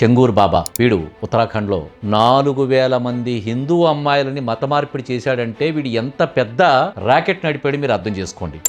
చెంగూర్ బాబా వీడు ఉత్తరాఖండ్లో 4000 మంది హిందూ అమ్మాయిలని మత మార్పిడి చేశాడంటే వీడు ఎంత పెద్ద ర్యాకెట్ నడిపాడు మీరు అర్థం చేసుకోండి.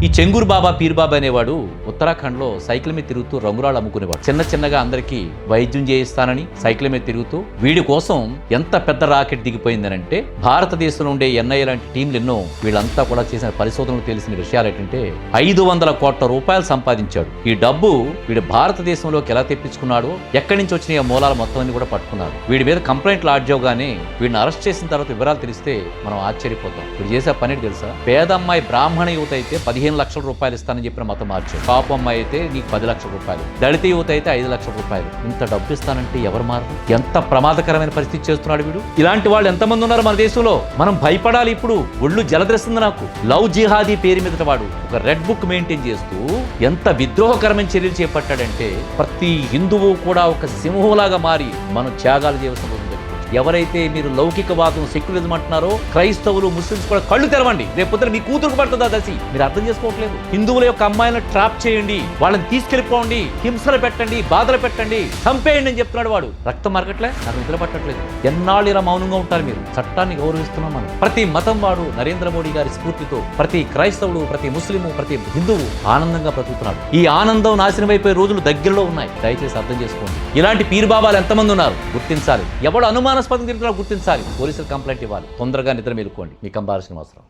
ఈ చెంగూర్ బాబా పీర్ బాబా అనేవాడు ఉత్తరాఖండ్లో సైకిల్ మీద తిరుగుతూ రంగురాళ్ళు అమ్ముకునేవాడు. చిన్నగా అందరికీ వైద్యం చేయిస్తానని సైకిల్ మీద తిరుగుతూ వీడి కోసం ఎంత పెద్ద రాకెట్ దిగిపోయిందనంటే భారతదేశంలో ఉండే ఎన్ఐ లాంటి టీంలు ఎన్నో వీళ్ళంతా కూడా చేసిన పరిశోధనలు తెలిసిన విషయాలు ఏంటంటే 500 కోట్ల రూపాయలు సంపాదించాడు. ఈ డబ్బు వీడు భారతదేశంలోకి ఎలా తెప్పించుకున్నాడో ఎక్కడి నుంచి వచ్చిన మూలాల మొత్తం అన్ని కూడా పట్టుకున్నారు. వీడి మీద కంప్లైంట్ లాడ్జ్ అవగానే వీడిని అరెస్ట్ చేసిన తర్వాత వివరాలు తెలిస్తే మనం ఆశ్చర్యపోతాం. వీడు చేసే పని తెలుసా? పేద అమ్మాయి బ్రాహ్మణ యువత అయితే 15 లక్షల రూపాయలు ఇస్తానని చెప్పిన మతం మార్చాడు. కాపు అమ్మాయి అయితే నీకు 10 లక్షల రూపాయలు, దళిత యువత అయితే 5 లక్షల రూపాయలు. ఇంత డబ్బు ఇస్తానంటే ఎవరు మారు? ఎంత ప్రమాదకరమైన పరిస్థితి చేస్తున్నాడు వీడు. ఇలాంటి వాళ్ళు ఎంతమంది ఉన్నారు మన దేశంలో? మనం భయపడాలి. ఇప్పుడు ఒళ్ళు జలదరిస్తుంది నాకు. లవ్ జిహాదీ పేరు మీద వాడు ఒక రెడ్ బుక్ మెయింటైన్ చేస్తూ ఎంత విద్రోహకరమైన చర్యలు చేపట్టాడంటే ప్రతి హిందువు కూడా ఒక సింహంలాగా మారి మనం త్యాగాలు చేయవలసిన. ఎవరైతే మీరు లౌకికవాదం సెక్యులరిజం అంటున్నారో క్రైస్తవులు ముస్లిమ్స్ కూడా కళ్ళు తెరవండి. రేపు మీ కూతురుకు పడుతుందా దశి? మీరు అర్థం చేసుకోవట్లేదు. హిందువుల యొక్క అమ్మాయిలను ట్రాప్ చేయండి, వాళ్ళని తీసుకెళ్ళిపోండి, హింసలు పెట్టండి, బాధలు పెట్టండి, చంపేయండి అని చెప్తున్నాడు వాడు. రక్తం మరగట్లే, నాకు నిద్ర పట్టట్లేదు. ఎన్నాళ్ళు ఇలా మౌనంగా ఉంటారు మీరు? చట్టాన్ని గౌరవిస్తున్నాం మనం. ప్రతి మతం వాడు నరేంద్ర మోడీ గారి స్ఫూర్తితో ప్రతి క్రైస్తవుడు, ప్రతి ముస్లిము, ప్రతి హిందువు ఆనందంగా బ్రతుకుతున్నాడు. ఈ ఆనందం నాశనం అయిపోయే రోజులు దగ్గరలో ఉన్నాయి. దయచేసి అర్థం చేసుకోండి. ఇలాంటి పీర్ బాబాలు ఎంతమంది ఉన్నారు గుర్తించాలి. ఎవడు అనుమానాస్పదం తిరుగుతున్నా గుర్తించాలి. పోలీసులు కంప్లైంట్ ఇవ్వాలి. తొందరగా నిద్ర మేలుకోండి. మీకు అంబాల్సిన అవసరం.